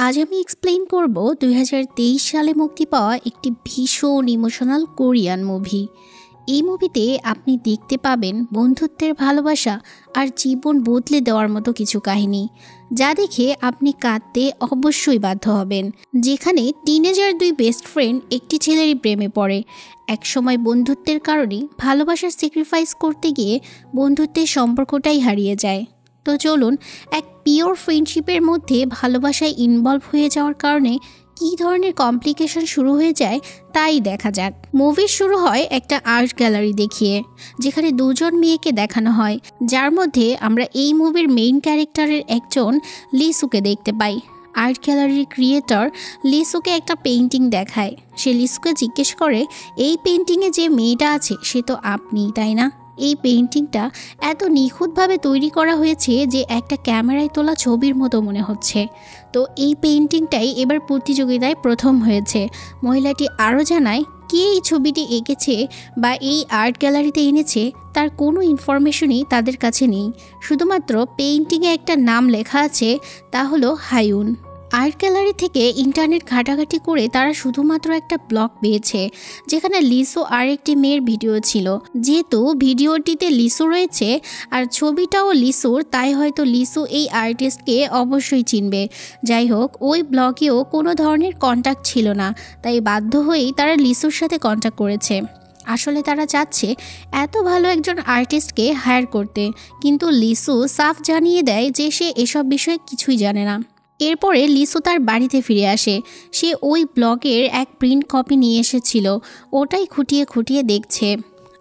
আজ আমি এক্সপ্লেইন করব 2023 সালে মুক্তি পাওয়া একটি ভীষণ ইমোশনাল কোরিয়ান মুভি। এই মুভিতে আপনি দেখতে পাবেন বন্ধুত্বের ভালোবাসা আর জীবন বদলে দেওয়ার মতো কিছু কাহিনী, যা দেখে আপনি কাঁদতে অবশ্যই বাধ্য হবেন। যেখানে টিনেজার দুই বেস্ট ফ্রেন্ড একটি ছেলেরই প্রেমে পড়ে। একসময় বন্ধুত্বের কারণে ভালোবাসার স্যাক্রিফাইস করতে গিয়ে বন্ধুত্বের সম্পর্কটাই হারিয়ে যায়। তো চলুন এক পিওর ফ্রেন্ডশিপের মধ্যে ভালোবাসায় ইনভলভ হয়ে যাওয়ার কারণে কী ধরনের কমপ্লিকেশন শুরু হয়ে যায় তাই দেখা যাক। মুভি শুরু হয় একটা আর্ট গ্যালারি দেখিয়ে, যেখানে দুজন মেয়েকে দেখানো হয়, যার মধ্যে আমরা এই মুভির মেইন ক্যারেক্টারের একজন লিসুকে দেখতে পাই। আর্ট গ্যালারির ক্রিয়েটর লিসুকে একটা পেইন্টিং দেখায়। সে লিসুকে জিজ্ঞেস করে, এই পেইন্টিংয়ে যে মেয়েটা আছে সে তো আপনি, তাই না? এই পেইন্টিংটা এত নিখুঁতভাবে তৈরি করা হয়েছে যে একটা ক্যামেরায় তোলা ছবির মতো মনে হচ্ছে। তো এই পেইন্টিংটাই এবার প্রতিযোগিতায় প্রথম হয়েছে। মহিলাটি আরও জানায়, কে এই ছবিটি এঁকেছে বা এই আর্ট গ্যালারিতে এনেছে তার কোনো ইনফরমেশনই তাদের কাছে নেই। শুধুমাত্র পেইন্টিংয়ে একটা নাম লেখা আছে, তা হলো হায়ুন। আর্ট গ্যালারি থেকে ইন্টারনেট ঘাটাঘাটি করে তারা শুধুমাত্র একটা ব্লগ পেয়েছে, যেখানে লিসু আর একটি মেয়ের ভিডিও ছিল। যেহেতু ভিডিওটিতে লিসু রয়েছে আর ছবিটাও লিসুর, তাই হয়তো লিসু এই আর্টিস্টকে অবশ্যই চিনবে। যাই হোক, ওই ব্লগেও কোনো ধরনের কন্ট্যাক্ট ছিল না, তাই বাধ্য হয়েই তারা লিসুর সাথে কন্ট্যাক্ট করেছে। আসলে তারা চাচ্ছে এত ভালো একজন আর্টিস্টকে হায়ার করতে, কিন্তু লিসু সাফ জানিয়ে দেয় যে সে এসব বিষয়ে কিছুই জানে না। এরপরে লিসু তার বাড়িতে ফিরে আসে। সে ওই ব্লগের এক প্রিন্ট কপি নিয়ে এসেছিল, ওটাই খুঁটিয়ে খুঁটিয়ে দেখছে।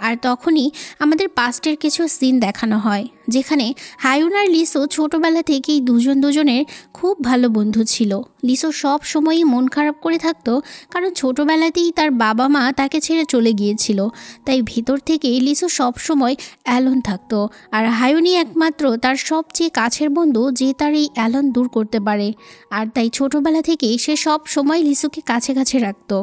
আর তখনই আমাদের পাস্টের কিছু সিন দেখানো হয়, যেখানে হায়ুন আর লিসু ছোটোবেলা থেকেই দুজনের খুব ভালো বন্ধু ছিল। লিসু সব সময়ই মন খারাপ করে থাকতো, কারণ ছোটোবেলাতেই তার বাবা মা তাকে ছেড়ে চলে গিয়েছিল। তাই ভিতর থেকেই লিসু সব সময় অ্যালোন থাকতো, আর হায়ুনই একমাত্র তার সবচেয়ে কাছের বন্ধু যে তার এই অ্যালোন দূর করতে পারে। আর তাই ছোটোবেলা থেকেই সে সব সময় লিসুকে কাছে কাছে রাখতো।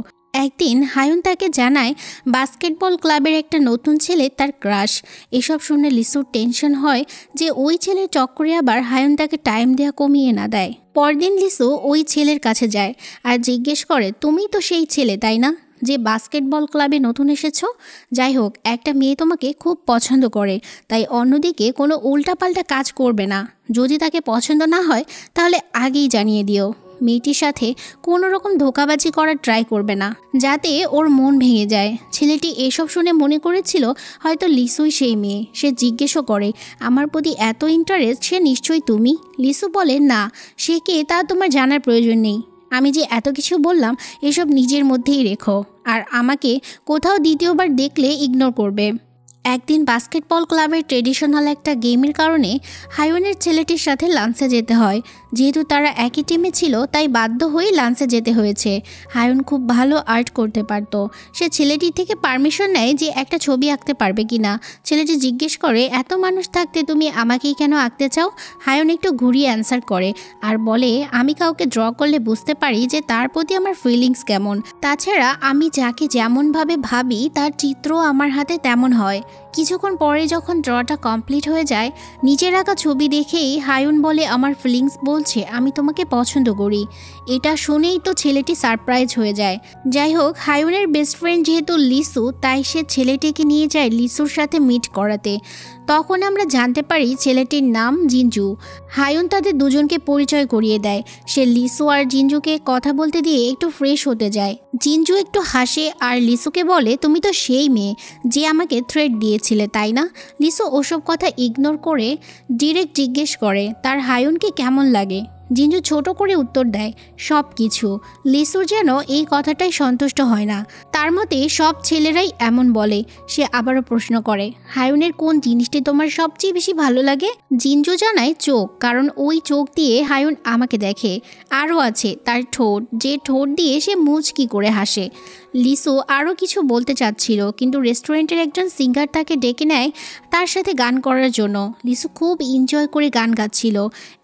একদিন হায়ুন তাকে জানায় বাস্কেটবল ক্লাবের একটা নতুন ছেলে তার ক্রাশ। এসব শুনে লিসুর টেনশন হয় যে ওই ছেলের চক্করে আবার হায়ুন তাকে টাইম দেওয়া কমিয়ে না দেয়। পরদিন লিসু ওই ছেলের কাছে যায় আর জিজ্ঞেস করে, তুমি তো সেই ছেলে, তাই না, যে বাস্কেটবল ক্লাবে নতুন এসেছো? যাই হোক, একটা মেয়ে তোমাকে খুব পছন্দ করে, তাই অন্যদিকে কোনো উল্টাপাল্টা কাজ করবে না। যদি তাকে পছন্দ না হয় তাহলে আগেই জানিয়ে দিও। মেয়েটির সাথে কোনো রকম ধোঁকাবাজি করার ট্রাই করবে না, যাতে ওর মন ভেঙে যায়। ছেলেটি এসব শুনে মনে করেছিল হয়তো লিসুই সেই মেয়ে। সে জিজ্ঞেসও করে, আমার প্রতি এত ইন্টারেস্ট, সে নিশ্চয়ই তুমি? লিসু বলে, না, সে কে তা তোমার জানার প্রয়োজন নেই। আমি যে এত কিছু বললাম এসব নিজের মধ্যেই রেখো, আর আমাকে কোথাও দ্বিতীয়বার দেখলে ইগনোর করবে। একদিন বাস্কেটবল ক্লাবের ট্রেডিশনাল একটা গেমের কারণে হায়ুনের ছেলেটির সাথে লাঞ্চে যেতে হয়। যেহেতু তারা একই টিমে ছিল, তাই বাধ্য হয়ে লাঞ্চে যেতে হয়েছে। হায়ুন খুব ভালো আর্ট করতে পারত। সে ছেলেটির থেকে পারমিশন নেয় যে একটা ছবি আঁকতে পারবে কি না। ছেলেটি জিজ্ঞেস করে, এত মানুষ থাকতে তুমি আমাকেই কেন আঁকতে চাও? হায়ুন একটু ঘুরিয়ে অ্যান্সার করে আর বলে, আমি কাউকে ড্র করলে বুঝতে পারি যে তার প্রতি আমার ফিলিংস কেমন। তাছাড়া আমি যাকে যেমনভাবে ভাবি তার চিত্র আমার হাতে তেমন হয়। কিছুক্ষণ পরে যখন ড্রটা কমপ্লিট হয়ে যায়, নিজের আঁকা ছবি দেখেই হায়ুন বলে, আমার ফিলিংস বলছে আমি তোমাকে পছন্দ করি। এটা শুনেই তো ছেলেটি সারপ্রাইজ হয়ে যায়। যাই হোক, হায়ুনের বেস্ট ফ্রেন্ড যেহেতু লিসু, তাই সে ছেলেটিকে নিয়ে যায় লিসুর সাথে মিট করাতে। তখন আমরা জানতে পারি ছেলেটির নাম জিঞ্জু। হায়ুন তাদের দুজনকে পরিচয় করিয়ে দেয়। সে লিসু আর জিঞ্জুকে কথা বলতে দিয়ে একটু ফ্রেশ হতে যায়। জিঞ্জু একটু হাসে আর লিসুকে বলে, তুমি তো সেই মেয়ে যে আমাকে থ্রেট দিয়েছিলে, তাই না? লিসু ওসব কথা ইগনোর করে ডিরেক্ট জিজ্ঞেস করে তার হায়ুনকে কেমন লাগে। জিঞ্জু ছোট করে উত্তর দেয়, সব কিছু। লিসুর যেন এই কথাটাই সন্তুষ্ট হয় না। তার মতে সব ছেলেরাই এমন বলে। সে আবারও প্রশ্ন করে, হায়ুনের কোন জিনিসটি তোমার সবচেয়ে বেশি ভালো লাগে? জিঞ্জু জানায় চোখ, কারণ ওই চোখ দিয়ে হায়ুন আমাকে দেখে। আরও আছে তার ঠোঁট, যে ঠোঁট দিয়ে সে মুচকি করে হাসে। লিসু আরও কিছু বলতে চাচ্ছিল, কিন্তু রেস্টুরেন্টের একজন সিঙ্গার তাকে ডেকে নেয় তার সাথে গান করার জন্য। লিসু খুব এনজয় করে গান গাচ্ছিল।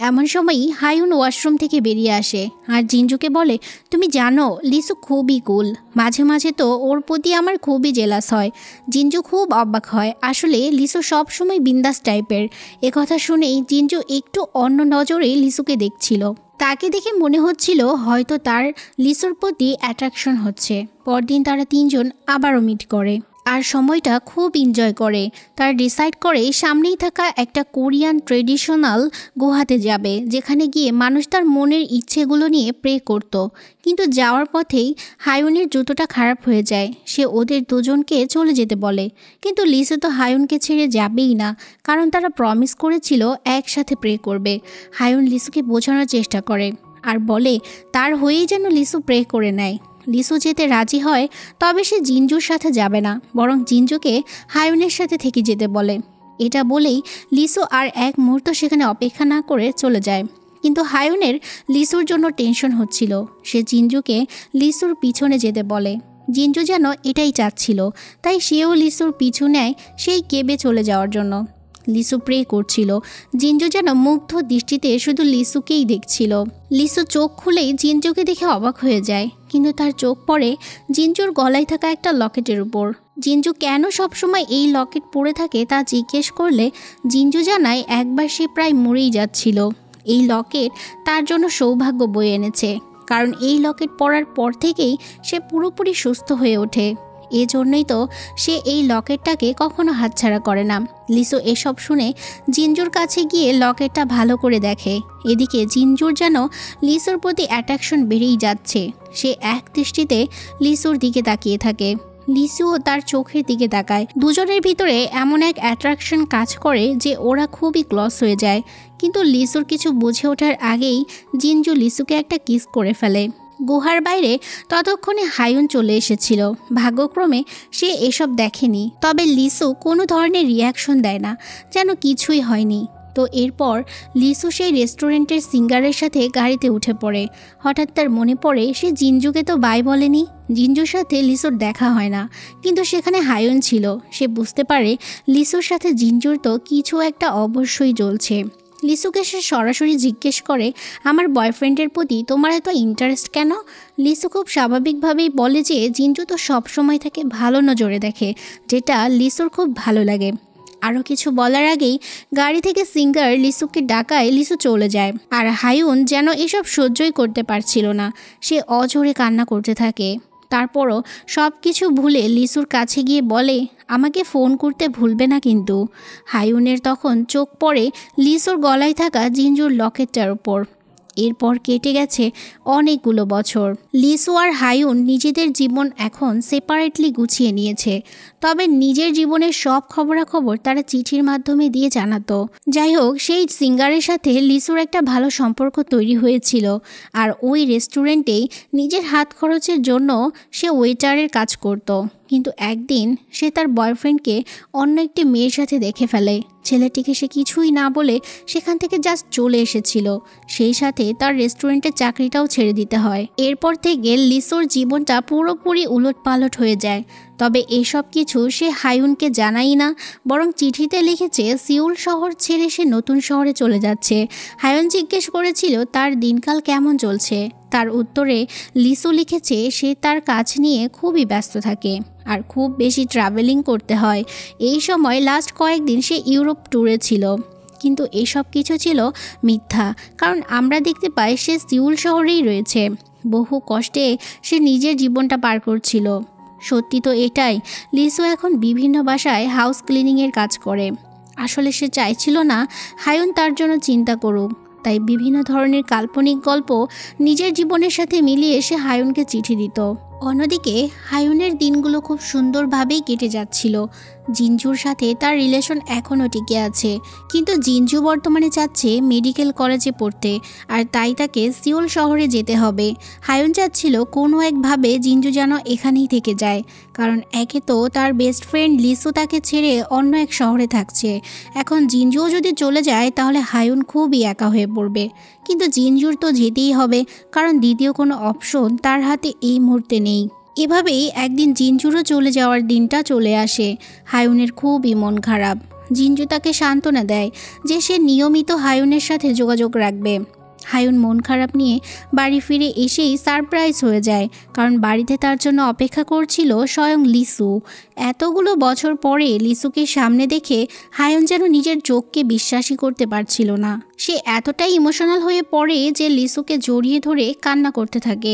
এমন সময়ই হায়ুন ওয়াশরুম থেকে বেরিয়ে আসে আর জিঞ্জুকে বলে, তুমি জানো লিসু খুবই কুল, মাঝে মাঝে তো ওর প্রতি আমার খুবই জেলাস হয়। জিঞ্জু খুব অবাক হয়, আসলে লিসু সবসময় বিন্দাস টাইপের। একথা শুনেই জিঞ্জু একটু অন্য নজরে লিসুকে দেখছিল। তাকে দেখে মনে হচ্ছিল হয়তো তার লিসুর প্রতি অ্যাট্রাকশন হচ্ছে। পরদিন তারা তিনজন আবারও মিট করে আর সময়টা খুব এনজয় করে। তারা ডিসাইড করে সামনেই থাকা একটা কোরিয়ান ট্রেডিশনাল গুহাতে যাবে, যেখানে গিয়ে মানুষ তার মনের ইচ্ছেগুলো নিয়ে প্রে করত। কিন্তু যাওয়ার পথেই হায়ুনের জুতোটা খারাপ হয়ে যায়। সে ওদের দুজনকে চলে যেতে বলে, কিন্তু লিসু তো হায়ুনকে ছেড়ে যাবেই না, কারণ তারা প্রমিস করেছিল একসাথে প্রে করবে। হায়ুন লিসুকে বোঝানোর চেষ্টা করে আর বলে তার হয়েই যেন লিসু প্রে করে নেয়। লিসু যেতে রাজি হয়, তবে সে জিঞ্জুর সাথে যাবে না, বরং জিঞ্জুকে হায়ুনের সাথে থেকে যেতে বলে। এটা বলেই লিসু আর এক মুহূর্ত সেখানে অপেক্ষা না করে চলে যায়। কিন্তু হায়ুনের লিসুর জন্য টেনশন হচ্ছিল। সে জিঞ্জুকে লিসুর পিছনে যেতে বলে। জিঞ্জু যেন এটাই চাচ্ছিল, তাই সেও লিসুর পিছু নেয় সেই কেবে চলে যাওয়ার জন্য। লিসু প্রে করছিল, জিঞ্জু যেন মুগ্ধ দৃষ্টিতে শুধু লিসুকেই দেখছিল। লিসু চোখ খুলেই জিঞ্জুকে দেখে অবাক হয়ে যায়, কিন্তু তার চোখ পড়ে জিঞ্জুর গলায় থাকা একটা লকেটের উপর। জিঞ্জু কেন সবসময় এই লকেট পরে থাকে তা জিজ্ঞেস করলে জিঞ্জু জানায় একবার সে প্রায় মরেই যাচ্ছিল। এই লকেট তার জন্য সৌভাগ্য বয়ে এনেছে, কারণ এই লকেট পরার পর থেকেই সে পুরোপুরি সুস্থ হয়ে ওঠে। এজন্যই তো সে এই লকেটটাকে কখনো হাতছাড়া করে না। লিসু এসব শুনে জিঞ্জুর কাছে গিয়ে লকেটটা ভালো করে দেখে। এদিকে জিঞ্জুর যেন লিসুর প্রতি অ্যাট্রাকশন বেড়েই যাচ্ছে। সে এক দৃষ্টিতে লিসুর দিকে তাকিয়ে থাকে। লিসুও তার চোখের দিকে তাকায়। দুজনের ভিতরে এমন এক অ্যাট্রাকশন কাজ করে যে ওরা খুবই ক্লস হয়ে যায়। কিন্তু লিসুর কিছু বুঝে ওঠার আগেই জিঞ্জু লিসুকে একটা কিস করে ফেলে। গুহার বাইরে ততক্ষণে হায়ুন চলে এসেছিল। ভাগ্যক্রমে সে এসব দেখেনি, তবে লিসু কোনো ধরনের রিয়াকশন দেয় না, যেন কিছুই হয়নি। তো এরপর লিসু সেই রেস্টুরেন্টের সিঙ্গারের সাথে গাড়িতে উঠে পড়ে। হঠাৎ তার মনে পড়ে সে জিঞ্জুকে তো বাই বলেনি। জিঞ্জুর সাথে লিসুর দেখা হয় না, কিন্তু সেখানে হায়ুন ছিল। সে বুঝতে পারে লিসুর সাথে জিঞ্জুর তো কিছু একটা অবশ্যই চলছে। লিসুকে সে সরাসরি জিজ্ঞেস করে, আমার বয়ফ্রেন্ডের প্রতি তোমার এত ইন্টারেস্ট কেন? লিসু খুব স্বাভাবিকভাবেই বলে যে জিঞ্জু তো সবসময় তাকে ভালো নজরে দেখে, যেটা লিসুর খুব ভালো লাগে। আরও কিছু বলার আগেই গাড়ি থেকে সিঙ্গার লিসুকে ডাকায় লিসু চলে যায়। আর হায়ুন যেন এসব সহ্যই করতে পারছিল না, সে অঝরে কান্না করতে থাকে। তারপরও সব কিছু ভুলে লিসুর কাছে গিয়ে বলে, আমাকে ফোন করতে ভুলবে না কিন্তু। হায়ুনের তখন চোখ পড়ে লিসুর গলায় থাকা জিঞ্জুর লকেটটার ওপর। এরপর কেটে গেছে অনেকগুলো বছর। লিসু আর হায়ুন নিজেদের জীবন এখন সেপারেটলি গুছিয়ে নিয়েছে, তবে নিজের জীবনের সব খবরাখবর তারা চিঠির মাধ্যমে দিয়ে জানাতো। যাই হোক, সেই সিঙ্গারের সাথে লিসুর একটা ভালো সম্পর্ক তৈরি হয়েছিল, আর ওই রেস্টুরেন্টেই নিজের হাত খরচের জন্য সে ওয়েটারের কাজ করত। কিন্তু একদিন সে তার বয়ফ্রেন্ডকে অন্য একটি মেয়ের সাথে দেখে ফেলে। ছেলেটিকে সে কিছুই না বলে সেখান থেকে জাস্ট চলে এসেছিল। সেই সাথে তার রেস্টুরেন্টের চাকরিটাও ছেড়ে দিতে হয়। এরপর থেকে লিসুর জীবনটা পুরোপুরি উলটপালট হয়ে যায়। তবে এসব কিছু সে হায়ুনকে জানাই না, বরং চিঠিতে লিখেছে সিউল শহর ছেড়ে সে নতুন শহরে চলে যাচ্ছে। হায়ুন জিজ্ঞেস করেছিল তার দিনকাল কেমন চলছে। তার উত্তরে লিসু লিখেছে সে তার কাজ নিয়ে খুবই ব্যস্ত থাকে আর খুব বেশি ট্রাভেলিং করতে হয়। এই সময় লাস্ট কয়েকদিন সে ইউরোপ ট্যুরে ছিল। কিন্তু এসব কিছু ছিল মিথ্যা, কারণ আমরা দেখতে পাই সে সিউল শহরেই রয়েছে। বহু কষ্টে সে নিজের জীবনটা পার করছিল। সত্যি তো এটাই, লিসু এখন বিভিন্ন বাসায় হাউস ক্লিনিংয়ের কাজ করে। আসলে সে চাইছিল না হায়ুন তার জন্য চিন্তা করুক, তাই বিভিন্ন ধরনের কাল্পনিক গল্প নিজের জীবনের সাথে মিলিয়ে সে হায়ুনকে চিঠি দিত। অন্যদিকে হায়ুনের দিনগুলো খুব সুন্দরভাবেই কেটে যাচ্ছিল। জিঞ্জুর সাথে তার রিলেশন এখনও টিকে আছে, কিন্তু জিঞ্জু বর্তমানে চাচ্ছে মেডিকেল কলেজে পড়তে, আর তাই তাকে সিওল শহরে যেতে হবে। হায়ুন চাচ্ছিল কোনো একভাবে জিঞ্জু যেন এখানেই থেকে যায়, কারণ একে তো তার বেস্ট ফ্রেন্ড লিসু তাকে ছেড়ে অন্য এক শহরে থাকছে। এখন জিঞ্জুও যদি চলে যায় তাহলে হায়ুন খুবই একা হয়ে পড়বে। কিন্তু জিঞ্জুর তো যেতেই হবে, কারণ দ্বিতীয় কোনো অপশন তার হাতে এই মুহূর্তে নেই। এভাবেই একদিন জিঞ্জুরও চলে যাওয়ার দিনটা চলে আসে। হায়ুনের খুবই মন খারাপ। জিঞ্জু তাকে সান্ত্বনা দেয় যে সে নিয়মিত হায়ুনের সাথে যোগাযোগ রাখবে। হায়ুন মন খারাপ নিয়ে বাড়ি ফিরে এসেই সারপ্রাইজ হয়ে যায়, কারণ বাড়িতে তার জন্য অপেক্ষা করছিল স্বয়ং লিসু। এতগুলো বছর পরে লিসুকে সামনে দেখে হায়ুন যেন নিজের চোখকে বিশ্বাসই করতে পারছিল না। সে এতটাই ইমোশনাল হয়ে পড়ে যে লিসুকে জড়িয়ে ধরে কান্না করতে থাকে।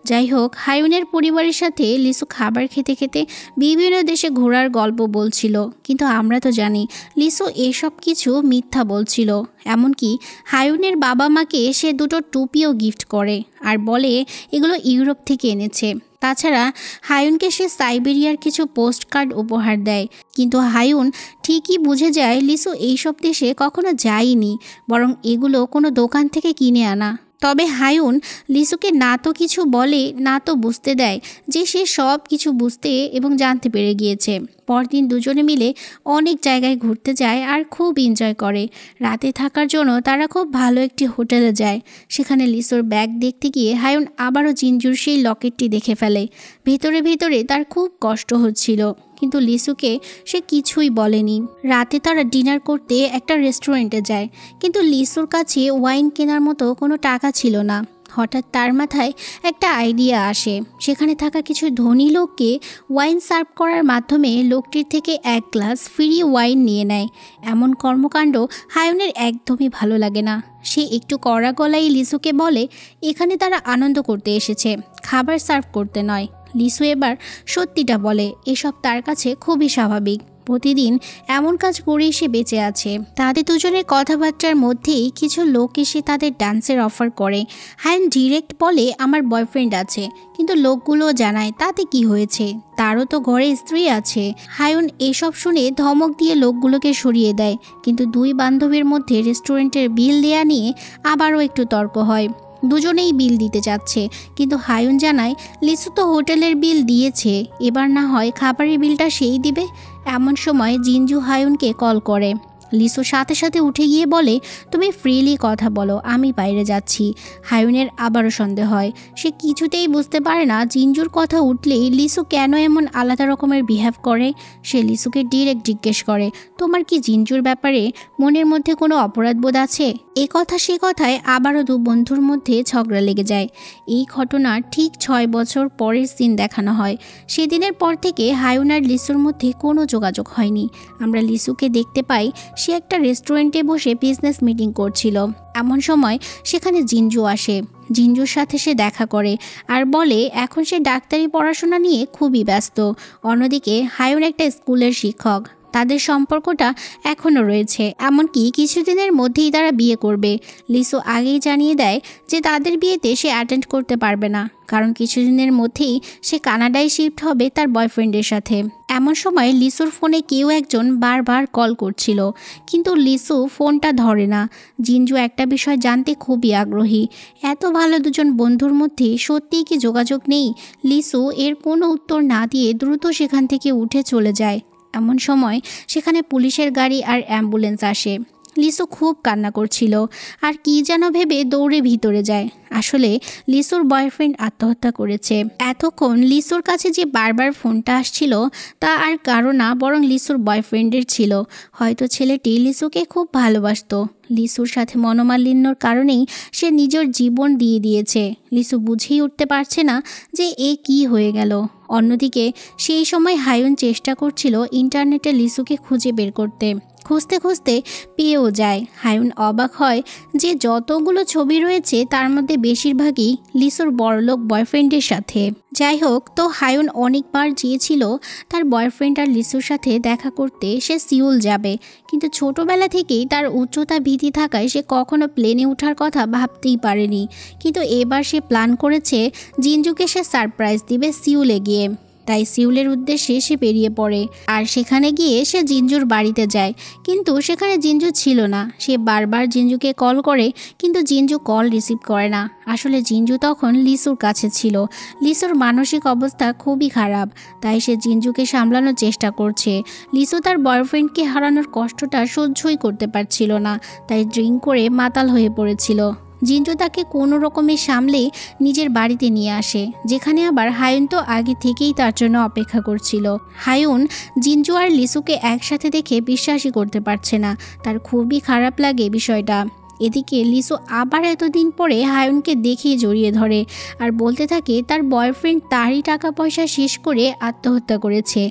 যাই হোক, হায়ুনের পরিবারের সাথে লিসু খাবার খেতে খেতে বিভিন্ন দেশে ঘোরার গল্প বলছিল, কিন্তু আমরা তো জানি লিসু এসব কিছু মিথ্যা বলছিল। এমনকি হায়ুনের বাবা মাকে সে দুটো টুপিও গিফট করে আর বলে এগুলো ইউরোপ থেকে এনেছে। তাছাড়া হায়ুনকে সে সাইবেরিয়ার কিছু পোস্ট কার্ড উপহার দেয়, কিন্তু হায়ুন ঠিকই বুঝে যায় লিসু এইসব দেশে কখনো যায়নি, বরং এগুলো কোনো দোকান থেকে কিনে আনা। তবে হায়ুন লিসুকে না তো কিছু বলে, না তো বুঝতে দেয় যে সে সব কিছু বুঝতে এবং জানতে পেরে গিয়েছে। পরদিন দুজনে মিলে অনেক জায়গায় ঘুরতে যায় আর খুব এনজয় করে। রাতে থাকার জন্য তারা খুব ভালো একটি হোটেলে যায়। সেখানে লিসুর ব্যাগ দেখতে গিয়ে হায়ুন আবারও জিঞ্জুর সেই লকেটটি দেখে ফেলে। ভেতরে ভেতরে তার খুব কষ্ট হচ্ছিল, কিন্তু লিসুকে সে কিছুই বলেনি। রাতে তারা ডিনার করতে একটা রেস্টুরেন্টে যায়, কিন্তু লিসুর কাছে ওয়াইন কেনার মতো কোনো টাকা ছিল না। হঠাৎ তার মাথায় একটা আইডিয়া আসে। সেখানে থাকা কিছু ধনী লোককে ওয়াইন সার্ভ করার মাধ্যমে লোকটির থেকে এক গ্লাস ফ্রি ওয়াইন নিয়ে নেয়। এমন কর্মকাণ্ড হায়ুনের একদমই ভালো লাগে না। সে একটু কড়া গলায় লিসুকে বলে এখানে তারা আনন্দ করতে এসেছে, খাবার সার্ভ করতে নয়। লিসু এবার সত্যিটা বলে এসব তার কাছে খুবই স্বাভাবিক। প্রতিদিন এমন কাজ করেই সে বেঁচে আছে। তাদের দুজনের কথাবার্তার মধ্যেই কিছু লোক এসে তাদের ডান্সের অফার করে। হায়ুন ডিরেক্ট বলে আমার বয়ফ্রেন্ড আছে, কিন্তু লোকগুলো জানায় তাতে কি হয়েছে, তারও তো ঘরে স্ত্রী আছে। হায়ুন এসব শুনে ধমক দিয়ে লোকগুলোকে সরিয়ে দেয়, কিন্তু দুই বান্ধবীর মধ্যে রেস্টুরেন্টের বিল দেয়া নিয়ে আবারও একটু তর্ক হয়। দুজনেই বিল দিতে যাচ্ছে, কিন্তু হায়ুন জানায় লিসু তো হোটেলের বিল দিয়েছে, এবার না হয় খাবারের বিলটা সেই দিবে। এমন সময় জিঞ্জু হায়ুনকে কল করে। লিসু সাথে সাথে উঠে গিয়ে বলে তুমি ফ্রিলি কথা বলো, আমি বাইরে যাচ্ছি। হায়ুনের আবারও সন্দেহ হয়। সে কিছুতেই বুঝতে পারে না জিঞ্জুর কথা উঠলেই লিসু কেন এমন আলাদা রকমের বিহেভ করে। সে লিসুকে ডিরেক্ট জিজ্ঞেস করে তোমার কি জিঞ্জুর ব্যাপারে মনের মধ্যে কোনো অপরাধবোধ আছে? এ কথা সে কথায় আবারও দু বন্ধুর মধ্যে ঝগড়া লেগে যায়। এই ঘটনার ঠিক 6 বছর পরের সিন দেখানো হয়। সেদিনের পর থেকে হায়ুন আর লিসুর মধ্যে কোনো যোগাযোগ হয়নি। আমরা লিসুকে দেখতে পাই সে একটা রেস্টুরেন্টে বসে বিজনেস মিটিং করছিল। এমন সময় সেখানে জিঞ্জু আসে। জিঞ্জুর সাথে সে দেখা করে আর বলে এখন সে ডাক্তারি পড়াশোনা নিয়ে খুবই ব্যস্ত। অন্যদিকে হায়ুন একটা স্কুলের শিক্ষক, তাদের সম্পর্কটা এখনও রয়েছে, এমনকি কিছুদিনের মধ্যেই তারা বিয়ে করবে। লিসু আগেই জানিয়ে দেয় যে তাদের বিয়েতে সে অ্যাটেন্ড করতে পারবে না, কারণ কিছুদিনের মধ্যেই সে কানাডায় শিফট হবে তার বয়ফ্রেন্ডের সাথে। এমন সময় লিসুর ফোনে কেউ একজন বারবার কল করছিল, কিন্তু লিসু ফোনটা ধরে না। জিঞ্জু একটা বিষয় জানতে খুবই আগ্রহী, এত ভালো দুজন বন্ধুর মধ্যে সত্যিই কি যোগাযোগ নেই? লিসু এর কোনো উত্তর না দিয়ে দ্রুত সেখান থেকে উঠে চলে যায়। এমন সময় সেখানে পুলিশের গাড়ি আর অ্যাম্বুলেন্স আসে। লিসু খুব কান্না করছিল আর কি যেন ভেবে দৌড়ে ভিতরে যায়। আসলে লিসুর বয়ফ্রেন্ড আত্মহত্যা করেছে। এতক্ষণ লিসুর কাছে যে বারবার ফোনটা আসছিল তা আর কারো না, বরং লিসুর বয়ফ্রেন্ডের ছিল। হয়তো ছেলেটি লিসুকে খুব ভালোবাসতো। লিসুর সাথে মনোমালিন্যর কারণেই সে নিজের জীবন দিয়ে দিয়েছে। লিসু বুঝেই উঠতে পারছে না যে এ কি হয়ে গেল। অন্যদিকে সেই সময় হায়ুন চেষ্টা করছিল ইন্টারনেটে লিসুকে খুঁজে বের করতে। খুঁজতে খুঁজতে পেয়েও যায়। হায়ুন অবাক হয় যে যতগুলো ছবি রয়েছে তার মধ্যে বেশিরভাগই লিসুর বড়লোক বয়ফ্রেন্ডের সাথে। যাই হোক, তো হায়ুন অনেকবার চেয়েছিল তার বয়ফ্রেন্ড আর লিসুর সাথে দেখা করতে সে সিউল যাবে, কিন্তু ছোটবেলা থেকেই তার উচ্চতা ভীতি থাকায় সে কখনো প্লেনে ওঠার কথা ভাবতেই পারেনি। কিন্তু এবার সে প্ল্যান করেছে জিঞ্জুকে সে সারপ্রাইজ দিবে সিউলে গিয়ে। তাই সিউলের উদ্দেশ্যে সে বেরিয়ে পড়ে আর সেখানে গিয়ে সে জিঞ্জুর বাড়িতে যায়, কিন্তু সেখানে জিঞ্জু ছিল না। সে বারবার জিঞ্জুকে কল করে, কিন্তু জিঞ্জু কল রিসিভ করে না। আসলে জিঞ্জু তখন লিসুর কাছে ছিল। লিসুর মানসিক অবস্থা খুবই খারাপ, তাই সে জিঞ্জুকে সামলানোর চেষ্টা করছে। লিসু তার বয়ফ্রেন্ডকে হারানোর কষ্টটা সহ্যই করতে পারছিল না, তাই ড্রিঙ্ক করে মাতাল হয়ে পড়েছিল। জিঞ্জু তাকে কোনো রকমে সামলে নিজের বাড়িতে নিয়ে আসে, যেখানে আবার হায়ুন তো আগে থেকেই তার জন্য অপেক্ষা করছিল। হায়ুন জিঞ্জু আর লিসুকে একসাথে দেখে বিশ্বাসই করতে পারছে না, তার খুবই খারাপ লাগে বিষয়টা। এদিকে লিসু আবার এতদিন পরে হায়ুনকে দেখেই জড়িয়ে ধরে আর বলতে থাকে তার বয়ফ্রেন্ড তারই টাকা পয়সা শেষ করে আত্মহত্যা করেছে,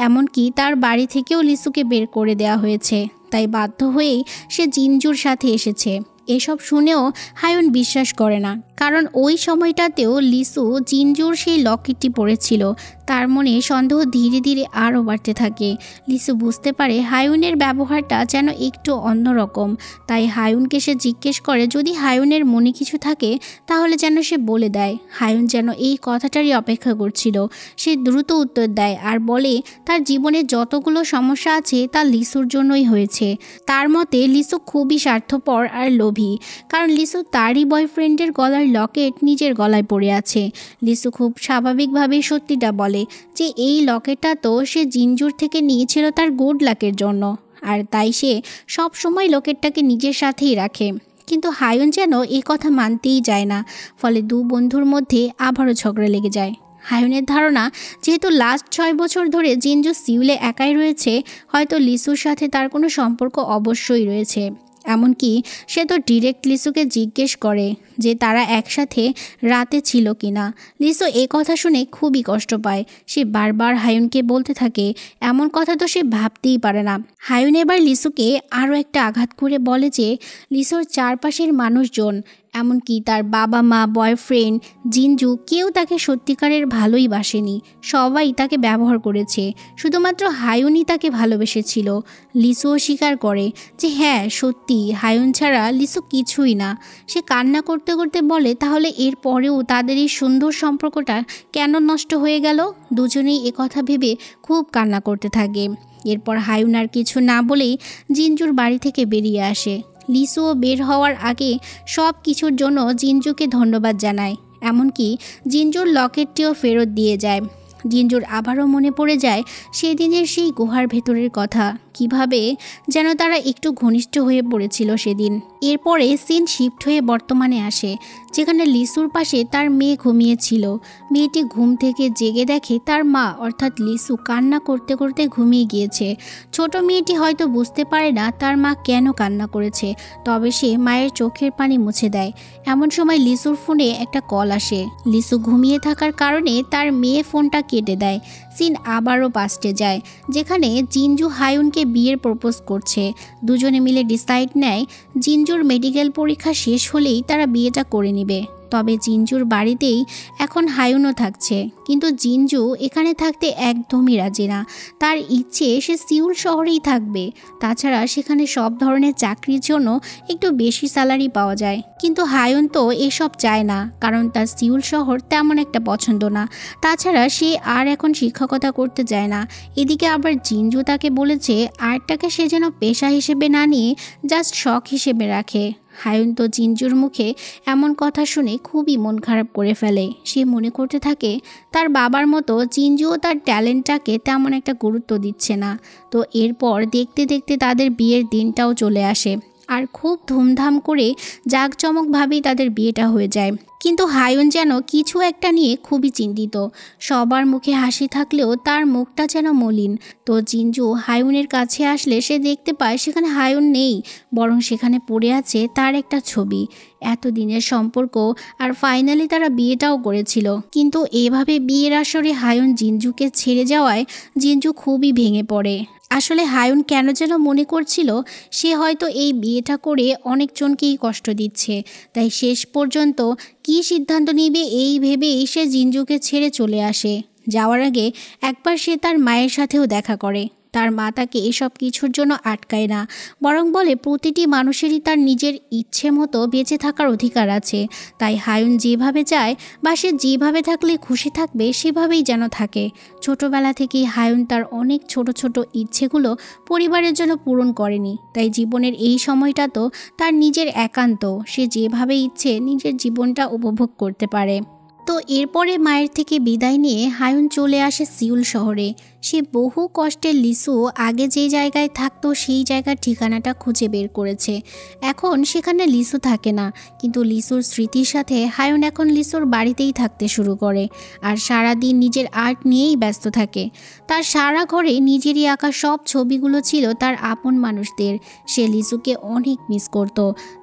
এমনকি তার বাড়ি থেকেও লিসুকে বের করে দেওয়া হয়েছে, তাই বাধ্য হয়েই সে জিনজুর সাথে এসেছে। এসব শুনেও হায়ুন বিশ্বাস করে না, কারণ ওই সময়টাতেও লিসু জিনজুর সেই লকেটটি পড়েছিল। তার মনে সন্দেহ ধীরে ধীরে আরও বাড়তে থাকে। লিসু বুঝতে পারে হায়ুনের ব্যবহারটা যেন একটু অন্যরকম, তাই হায়ুনকে সে জিজ্ঞেস করে যদি হায়ুনের মনে কিছু থাকে তাহলে যেন সে বলে দেয়। হায়ুন যেন এই কথাটারই অপেক্ষা করছিল। সে দ্রুত উত্তর দেয় আর বলে তার জীবনে যতগুলো সমস্যা আছে তা লিসুর জন্যই হয়েছে। তার মতে লিসু খুবই স্বার্থপর আর লোভী, কারণ লিসু তারই বয়ফ্রেন্ডের গলার লকেট নিজের গলায় পড়ে আছে। লিসু খুব স্বাভাবিকভাবেই সত্যিটা বলে যে এই লকেটটা তো সে জিনজুর থেকে নিয়েছিল তার গুড লাকের জন্য, আর তাই সে সব সময় লকেটটাকে নিজের সাথেই রাখে। কিন্তু হায়ুন যেন এই কথা মানতেই যায় না, ফলে দু বন্ধুর মধ্যে আবারও ঝগড়া লেগে যায়। হায়ুনের ধারণা যেহেতু লাস্ট 6 বছর ধরে জিনজু সিউলে একাই রয়েছে, হয়তো লিসুর সাথে তার কোনো সম্পর্ক অবশ্যই রয়েছে। এমনকি সে তো ডিরেক্ট লিসুকে জিজ্ঞেস করে যে তারা একসাথে রাতে ছিল কিনা। লিসু এ কথা শুনে খুবই কষ্ট পায়। সে বারবার হায়ুনকে বলতে থাকে এমন কথা তো সে ভাবতেই পারে না। হায়ুন এবার লিসুকে আরও একটা আঘাত করে বলে যে লিসুর চারপাশের মানুষজন, এমনকি তার বাবা মা, বয়ফ্রেন্ড, জিনজু, কেউ তাকে সত্যিকারের ভালোই বাসেনি। সবাই তাকে ব্যবহার করেছে, শুধুমাত্র হায়ুনই তাকে ভালোবেসেছিল। লিসুও স্বীকার করে যে হ্যাঁ সত্যি হায়ুন ছাড়া লিসু কিছুই না। সে কান্না করতে করতে বলে তাহলে এর পরেও তাদের এই সুন্দর সম্পর্কটা কেন নষ্ট হয়ে গেল। দুজনেই একথা ভেবে খুব কান্না করতে থাকে। এরপর হায়ুন আর কিছু না বলেই জিনজুর বাড়ি থেকে বেরিয়ে আসে। লিসুও বের হওয়ার আগে সব কিছুর জন্য জিনজুকে ধন্যবাদ জানায়, এমনকি জিনজুর লকেটটিও ফেরত দিয়ে যায়। জিনজুর আবারও মনে পড়ে যায় সেদিনের সেই গুহার ভেতরের কথা, কিভাবে যেন তারা একটু ঘনিষ্ঠ হয়ে পড়েছিল সেদিন। এরপরে সিন শিফট হয়ে বর্তমানে আসে, যেখানে লিসুর পাশে তার মেয়ে ঘুমিয়েছিল। মেয়েটি ঘুম থেকে জেগে দেখে তার মা অর্থাৎ লিসু কান্না করতে করতে ঘুমিয়ে গিয়েছে। ছোট মেয়েটি হয়তো বুঝতে পারে না তার মা কেন কান্না করেছে, তবে সে মায়ের চোখের পানি মুছে দেয়। এমন সময় লিসুর ফোনে একটা কল আসে। লিসু ঘুমিয়ে থাকার কারণে তার মেয়ে ফোনটা কেটে দেয়। সিন আবারও পাস্টে যায়, যেখানে জিনজু হায়ুনকে বিয়ের প্রপোজ করছে। দুজনে মিলে ডিসাইড নেয় জিনজুর মেডিকেল পরীক্ষা শেষ হলেই তারা বিয়েটা করে নেবে। তবে জিনজুর বাড়িতেই এখন হায়ুনও থাকছে, কিন্তু জিনজু এখানে থাকতে একদমই রাজি না। তার ইচ্ছে সে সিউল শহরেই থাকবে। তাছাড়া সেখানে সব ধরনের চাকরির জন্য একটু বেশি স্যালারি পাওয়া যায়। কিন্তু হায়ুন তো এসব চায় না, কারণ তার সিউল শহর তেমন একটা পছন্দ না। তাছাড়া সে আর এখন শিক্ষকতা করতে চায় না। এদিকে আবার জিনজু তাকে বলেছে আর্টটাকে সে যেন পেশা হিসেবে না নিয়ে জাস্ট শখ হিসেবে রাখে। হায়ুন তো জিনজুর মুখে এমন কথা শুনে খুবই মন খারাপ করে ফেলে। সে মনে করতে থাকে তার বাবার মতো জিনজুও তার ট্যালেন্টটাকে তেমন একটা গুরুত্ব দিচ্ছে না। তো এরপর দেখতে দেখতে তাদের বিয়ের দিনটাও চলে আসে, আর খুব ধুমধাম করে জাঁকজমকভাবেই তাদের বিয়েটা হয়ে যায়। কিন্তু হায়ুন যেন কিছু একটা নিয়ে খুবই চিন্তিত। সবার মুখে হাসি থাকলেও তার মুখটা যেন মলিন। তো জিনজু হায়ুনের কাছে আসলে সে দেখতে পায় সেখানে হায়ুন নেই, বরং সেখানে পড়ে আছে তার একটা ছবি। এতদিনের সম্পর্ক, আর ফাইনালি তারা বিয়েটাও করেছিল। কিন্তু এভাবে বিয়ের আসরে হায়ুন জিনজুকে ছেড়ে যাওয়ায় জিনজু খুবই ভেঙে পড়ে। আসলে হায়ুন কেন যেন মনে করছিল সে হয়তো এই বিয়েটা করে অনেকজনকেই কষ্ট দিচ্ছে, তাই শেষ পর্যন্ত কী সিদ্ধান্ত নিবে এই ভেবেই সে জিনজুকে ছেড়ে চলে আসে। যাওয়ার আগে একবার সে তার মায়ের সাথেও দেখা করে। তার মা তাকে এসব কিছুর জন্য আটকায় না, বরং বলে প্রতিটি মানুষেরই তার নিজের ইচ্ছে মতো বেঁচে থাকার অধিকার আছে। তাই হায়ুন যেভাবে চায় বা সে যেভাবে থাকলে খুশি থাকবে সেভাবেই যেন থাকে। ছোটবেলা থেকেই হায়ুন তার অনেক ছোট ছোট ইচ্ছেগুলো পরিবারের জন্য পূরণ করেনি, তাই জীবনের এই সময়টা তো তার নিজের একান্ত। সে যেভাবে ইচ্ছে নিজের জীবনটা উপভোগ করতে পারে। তো এরপরে মায়ের থেকে বিদায় নিয়ে হায়ুন চলে আসে সিউল শহরে। সে বহু কষ্টে লিসু আগে যে জায়গায় থাকতো সেই জায়গার ঠিকানাটা খুঁজে বের করেছে। এখন সেখানে লিসু থাকে না, কিন্তু লিসুর স্মৃতির সাথে হায়ুন এখন লিসুর বাড়িতেই থাকতে শুরু করে আর সারাদিন নিজের আর্ট নিয়েই ব্যস্ত থাকে। তার সারা ঘরে নিজেরই আঁকা সব ছবিগুলো ছিল তার আপন মানুষদের। সে লিসুকে অনেক মিস করত,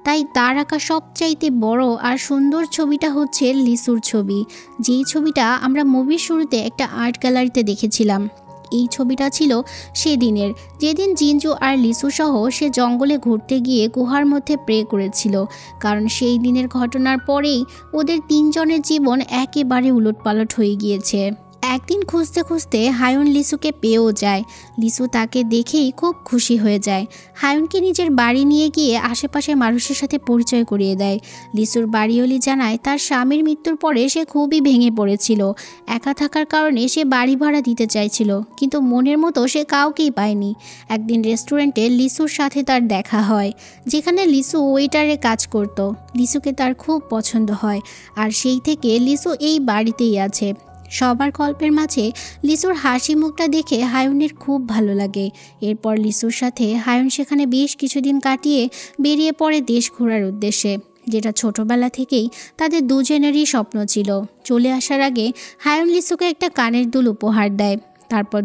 তাই তার আঁকা সবচাইতে বড় আর সুন্দর ছবিটা হচ্ছে লিসুর ছবি, যেই ছবিটা আমরা মুভির শুরুতে একটা আর্ট গ্যালারিতে দেখেছিলাম। এই ছবিটা ছিল সেদিনের, যেদিন জিঞ্জু আর লিসু সহ সে জঙ্গলে ঘুরতে গিয়ে গুহার মধ্যে প্রে করেছিল। কারণ সেই দিনের ঘটনার পরেই ওদের তিনজনের জীবন একেবারে উলটপালট হয়ে গিয়েছে। একদিন খুঁজতে খুঁজতে হায়ুন লিসুকে পেয়েও যায়। লিসু তাকে দেখেই খুব খুশি হয়ে যায়। হায়ুনকে নিজের বাড়ি নিয়ে গিয়ে আশেপাশের মানুষের সাথে পরিচয় করিয়ে দেয়। লিসুর বাড়িওয়ালি জানায় তার স্বামীর মৃত্যুর পরে সে খুবই ভেঙে পড়েছিল। একা থাকার কারণে সে বাড়ি ভাড়া দিতে চাইছিল, কিন্তু মনের মতো সে কাউকেই পায়নি। একদিন রেস্টুরেন্টে লিসুর সাথে তার দেখা হয়, যেখানে লিসু ওয়েটারে কাজ করত। লিসুকে তার খুব পছন্দ হয়, আর সেই থেকে লিসু এই বাড়িতেই আছে। সবার গল্পের মাঝে লিসুর হাসি মুখটা দেখে হায়ুনের খুব ভালো লাগে। এরপর লিসুর সাথে হায়ুন সেখানে বেশ কিছুদিন কাটিয়ে বেরিয়ে পড়ে দেশ ঘোরার উদ্দেশ্যে, যেটা ছোটবেলা থেকেই তাদের দুজনেরই স্বপ্ন ছিল। চলে আসার আগে হায়ুন লিসুকে একটা কানের দুল উপহার দেয়। তারপর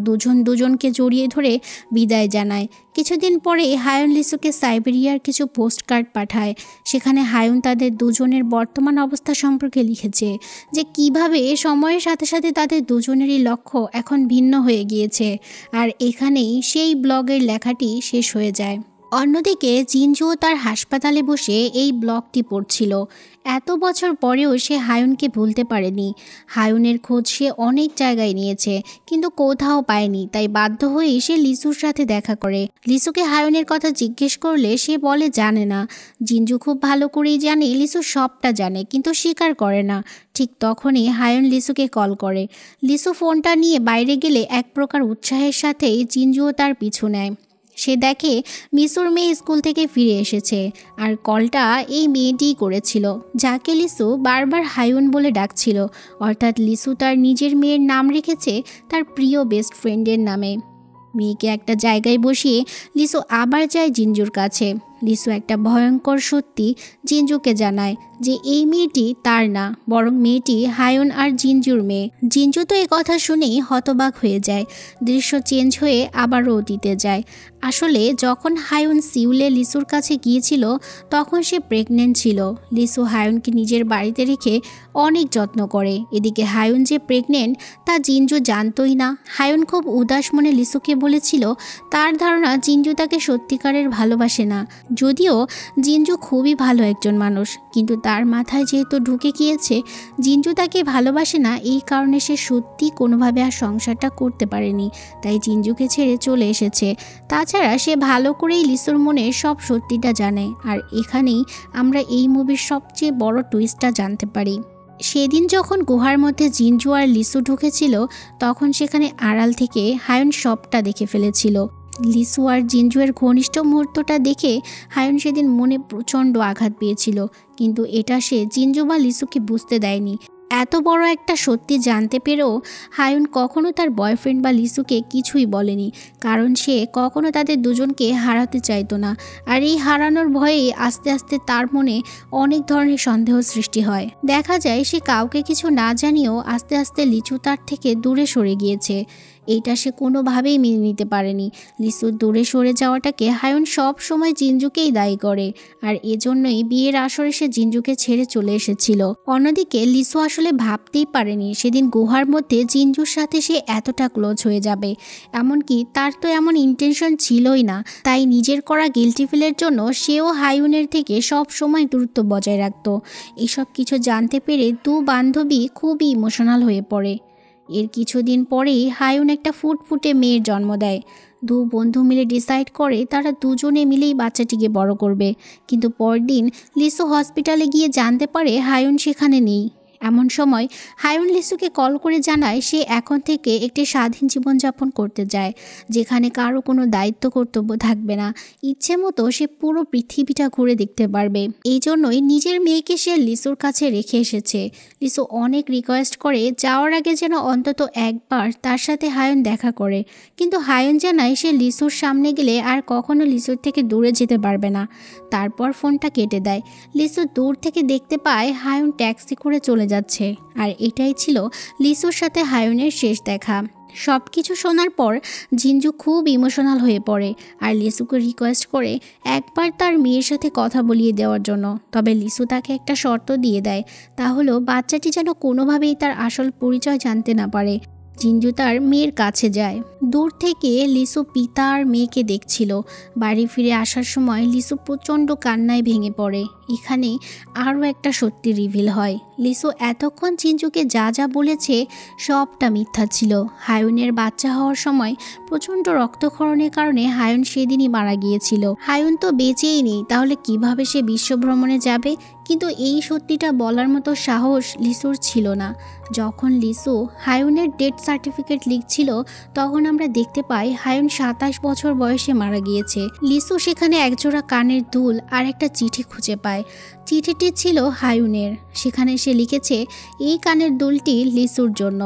দুজনকে জড়িয়ে ধরে বিদায় জানায়। কিছুদিন পরে হায়ুন লিসুকে সাইবেরিয়ার কিছু পোস্ট কার্ড পাঠায়। সেখানে হায়ুন তাদের দুজনের বর্তমান অবস্থা সম্পর্কে লিখেছে, যে কিভাবে সময়ের সাথে সাথে তাদের দুজনেরই লক্ষ্য এখন ভিন্ন হয়ে গিয়েছে। আর এখানেই সেই ব্লগের লেখাটি শেষ হয়ে যায়। অন্যদিকে জিঞ্জুও তার হাসপাতালে বসে এই ব্লগটি পড়ছিল। এত বছর পরেও সে হায়ুনকে ভুলতে পারেনি। হায়ুনের খোঁজ সে অনেক জায়গায় নিয়েছে, কিন্তু কোথাও পায়নি। তাই বাধ্য হয়ে সে লিসুর সাথে দেখা করে। লিসুকে হায়ুনের কথা জিজ্ঞেস করলে সে বলে জানে না। জিঞ্জু খুব ভালো করেই জানে লিসু সবটা জানে, কিন্তু স্বীকার করে না। ঠিক তখনই হায়ুন লিসুকে কল করে। লিসু ফোনটা নিয়ে বাইরে গেলে এক প্রকার উৎসাহের সাথেই জিঞ্জুও তার পিছু নেয়। সে দেখে মিসুর মেয়ে স্কুল থেকে ফিরে এসেছে, আর কলটা এই মেয়েটিই করেছিল, যাকে লিসু বারবার হায়ুন বলে ডাকছিল। অর্থাৎ লিসু তার নিজের মেয়ের নাম রেখেছে তার প্রিয় বেস্ট ফ্রেন্ডের নামে। মেয়েকে একটা জায়গায় বসিয়ে লিসু আবার যায় জিঞ্জুর কাছে। লিসু একটা ভয়ঙ্কর সত্যি জিঞ্জুকে জানায় যে এই মেয়েটি তার না, বরং মেয়েটি হায়ুন আর জিঞ্জুর মেয়ে। জিঞ্জু তো এই কথা শুনেই হতবাক হয়ে যায়। দৃশ্য চেঞ্জ হয়ে আবারও অতীতে যায়। আসলে যখন হায়ুন সিউলে লিসুর কাছে গিয়েছিল তখন সে প্রেগনেন্ট ছিল। লিসু হায়ুনকে নিজের বাড়িতে রেখে অনেক যত্ন করে। এদিকে হায়ুন যে প্রেগনেন্ট তা জিঞ্জু জানতই না। হায়ুন খুব উদাস মনে লিসুকে বলেছিল তার ধারণা জিঞ্জু তাকে সত্যিকারের ভালোবাসে না। যদিও জিঞ্জু খুবই ভালো একজন মানুষ, কিন্তু তার মাথায় যেহেতু ঢুকে গিয়েছে জিঞ্জু তাকে ভালোবাসে না, এই কারণে সে সত্যি কোনোভাবে আর সংসারটা করতে পারেনি। তাই জিঞ্জুকে ছেড়ে চলে এসেছে। তাছাড়া সে ভালো করেই লিসুর মনে সব সত্যিটা জানে। আর এখানেই আমরা এই মুভির সবচেয়ে বড় টুইস্টটা জানতে পারি। সেদিন যখন গুহার মধ্যে জিঞ্জু আর লিসু ঢুকেছিল তখন সেখানে আড়াল থেকে হায়ুন সবটা দেখে ফেলেছিল। লিসু আর জিঞ্জুয়ের ঘনিষ্ঠ মুহূর্তটা দেখে হায়ুন সেদিন মনে প্রচণ্ড আঘাত পেয়েছিল, কিন্তু এটা সে জিঞ্জু বা লিসুকে বুঝতে দেয়নি। এত বড় একটা সত্যি জানতে পেরেও হায়ুন কখনো তার বয়ফ্রেন্ড বা লিসুকে কিছুই বলেনি, কারণ সে কখনো তাদের দুজনকে হারাতে চাইতো না। আর এই হারানোর ভয়ে আস্তে আস্তে তার মনে অনেক ধরনের সন্দেহ সৃষ্টি হয়। দেখা যায় সে কাউকে কিছু না জানিয়েও আস্তে আস্তে লিচু তার থেকে দূরে সরে গিয়েছে। এইটা সে কোনোভাবেই মেনে নিতে পারেনি। লিসুর দূরে সরে যাওয়াটাকে হায়ুন সব সময় জিঞ্জুকেই দায়ী করে, আর এজন্যই বিয়ের আসরে সে জিঞ্জুকে ছেড়ে চলে এসেছিল। অন্যদিকে লিসু আসলে ভাবতেই পারেনি সেদিন গুহার মধ্যে জিঞ্জুর সাথে সে এতটা ক্লোজ হয়ে যাবে। এমনকি তার তো এমন ইন্টেনশন ছিলই না। তাই নিজের করা গিল্টি ফিলের জন্য সেও হায়ুনের থেকে সব সময় দূরত্ব বজায় রাখত। এসব কিছু জানতে পেরে দু বান্ধবী খুবই ইমোশনাল হয়ে পড়ে। এর কিছুদিন পরেই হায়ুন একটা ফুটফুটে মেয়ের জন্ম দেয়। দু বন্ধু মিলে ডিসাইড করে তারা দুজনে মিলেই বাচ্চাটিকে বড় করবে। কিন্তু পরদিন লিসু হসপিটালে গিয়ে জানতে পারে হায়ুন সেখানে নেই। এমন সময় হায়ুন লিসুকে কল করে জানায় সে এখন থেকে একটি স্বাধীন জীবনযাপন করতে চায়, যেখানে কারো কোনো দায়িত্ব কর্তব্য থাকবে না। ইচ্ছে মতো সে পুরো পৃথিবীটা ঘুরে দেখতে পারবে। এই জন্যই নিজের মেয়েকে সে লিসুর কাছে রেখে এসেছে। লিসু অনেক রিকোয়েস্ট করে যাওয়ার আগে যেন অন্তত একবার তার সাথে হায়ুন দেখা করে, কিন্তু হায়ুন জানায় সে লিসুর সামনে গেলে আর কখনো লিসুর থেকে দূরে যেতে পারবে না। তারপর ফোনটা কেটে দেয়। লিসু দূর থেকে দেখতে পায় হায়ুন ট্যাক্সি করে চলে যাচ্ছে, আর এটাই ছিল লিসুর সাথে হায়ুনের শেষ দেখা। সব কিছু শোনার পর জিঞ্জু খুব ইমোশনাল হয়ে পড়ে আর লিসুকে রিকোয়েস্ট করে একবার তার মেয়ের সাথে কথা বলিয়ে দেওয়ার জন্য। তবে লিসু তাকে একটা শর্ত দিয়ে দেয়, তা হলো বাচ্চাটি যেন কোনোভাবেই তার আসল পরিচয় জানতে না পারে। জিঞ্জু তার মেয়ের কাছে যায়। দূর থেকে লিসু পিতা আর মেয়েকে দেখছিল। বাড়ি ফিরে আসার সময় লিসু প্রচণ্ড কান্নায় ভেঙে পড়ে। এখানে আরও একটা সত্যি রিভিল হয়। লিসু এতক্ষণ জিঞ্জুকে যা যা বলেছে সবটা মিথ্যা ছিল। হায়ুনের বাচ্চা হওয়ার সময় প্রচণ্ড রক্তক্ষরণের কারণে হায়ুন সেদিনই মারা গিয়েছিল। হায়ুন তো বেঁচেই নেই, তাহলে কিভাবে সে বিশ্বভ্রমণে যাবে? কিন্তু এই সত্যিটা বলার মতো সাহস লিসুর ছিল না। যখন লিসু হায়ুনের ডেথ সার্টিফিকেট লিখছিল তখন আমরা দেখতে পাই হায়ুন 27 বছর বয়সে মারা গিয়েছে। লিসু সেখানে একজোড়া কানের দুল আর একটা চিঠি খুঁজে পায়। চিঠিটি ছিল হায়ুনের। সেখানে সে লিখেছে এই কানের দুলটি লিসুর জন্য,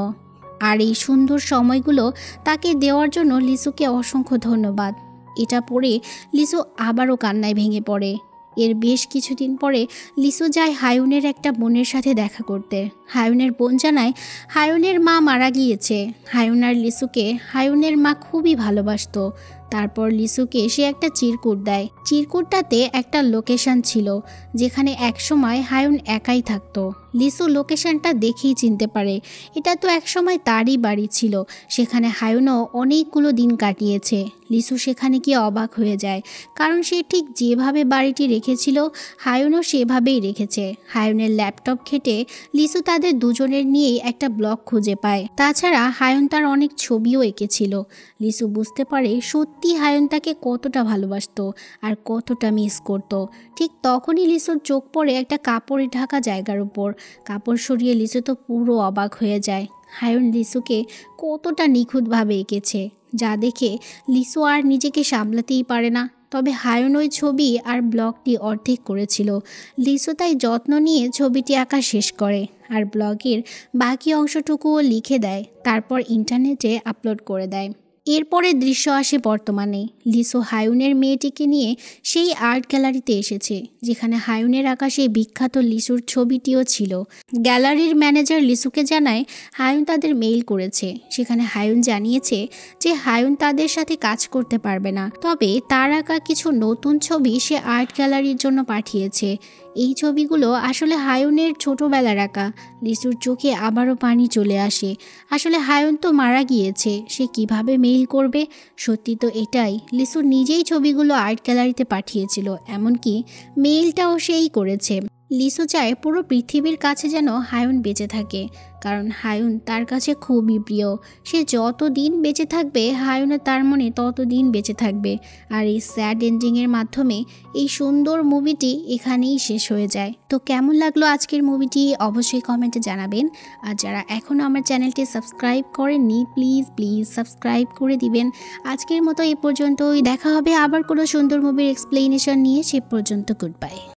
আর এই সুন্দর সময়গুলো তাকে দেওয়ার জন্য লিসুকে অসংখ্য ধন্যবাদ। এটা পড়ে লিসু আবারও কান্নায় ভেঙে পড়ে। এর বেশ কিছুদিন পরে লিসু যায় হায়ুনের একটা বোনের সাথে দেখা করতে। হায়ুনের বোন জানায় হায়ুনের মা মারা গিয়েছে। হায়ুন আর লিসুকে হায়ুনের মা খুবই ভালোবাসতো। তারপর লিসুকে সে একটা চিরকুট দেয়। চিরকুটটাতে একটা লোকেশন ছিল যেখানে একসময় হায়ুন একাই থাকতো। লিসু লোকেশনটা দেখেই চিনতে পারে এটা তো একসময় তারই বাড়ি ছিল। সেখানে হায়ুনও অনেকগুলো দিন কাটিয়েছে। লিসু সেখানে গিয়ে অবাক হয়ে যায়, কারণ সে ঠিক যেভাবে বাড়িটি রেখেছিল হায়ুনও সেভাবেই রেখেছে। হায়ুনের ল্যাপটপ ঘেঁটে লিসু তাদের দুজনের নিয়েই একটা ব্লগ খুঁজে পায়। তাছাড়া হায়ুন তার অনেক ছবিও এঁকেছিল। লিসু বুঝতে পারে সত্যি হায়ুন তাকে কতটা ভালোবাসতো আর কতটা মিস করতো। ঠিক তখনই লিসুর চোখ পড়ে একটা কাপড়ে ঢাকা জায়গার উপর। কাপড় সরিয়ে লিসু তো পুরো অবাক হয়ে যায়। হায়ুন লিসুকে কতটা নিখুঁতভাবে এঁকেছে, যা দেখে লিসু আর নিজেকে সামলাতেই পারে না। তবে হায়ুন ওই ছবি আর ব্লগটি অর্ধেক করেছিল। লিসু তাই যত্ন নিয়ে ছবিটি আঁকা শেষ করে আর ব্লগের বাকি অংশটুকুও লিখে দেয়, তারপর ইন্টারনেটে আপলোড করে দেয়। এরপরে দৃশ্য আসে বর্তমানে। লিসু হায়ুনের মেয়েটিকে নিয়ে সেই আর্ট গ্যালারিতে এসেছে যেখানে হায়ুনের আঁকা সেই বিখ্যাত লিসুর ছবিটিও ছিল। গ্যালারির ম্যানেজার লিসুকে জানায় হায়ুন তাদের মেইল করেছে। সেখানে হায়ুন জানিয়েছে যে হায়ুন তাদের সাথে কাজ করতে পারবে না, তবে তার আঁকা কিছু নতুন ছবি সে আর্ট গ্যালারির জন্য পাঠিয়েছে। এই ছবিগুলো আসলে হায়ুনের ছোটবেলার আঁকা। লিসুর চোখে আবারও পানি চলে আসে। আসলে হায়ুন তো মারা গিয়েছে, সে কিভাবে মেইল করবে? সত্যি তো এটাই, লিসু নিজেই ছবিগুলো আর্ট গ্যালারিতে পাঠিয়েছিল, এমনকি মেইলটাও সেই করেছে। লিসু চায় পুরো পৃথিবীর কাছে যেন হায়ুন বেঁচে থাকে, কারণ হায়ুন তার কাছে খুবই প্রিয়। সে যতদিন বেঁচে থাকবে হায়ুনও তার মনে ততদিন বেঁচে থাকবে। আর এই স্যাড এন্ডিংয়ের মাধ্যমে এই সুন্দর মুভিটি এখানেই শেষ হয়ে যায়। তো কেমন লাগলো আজকের মুভিটি অবশ্যই কমেন্টে জানাবেন। আর যারা এখনও আমার চ্যানেলটি সাবস্ক্রাইব করেননি প্লিজ সাবস্ক্রাইব করে দিবেন। আজকের মতো এই পর্যন্তই, দেখা হবে আবার কোনো সুন্দর মুভির এক্সপ্লেনেশন নিয়ে। সে পর্যন্ত গুড বাই।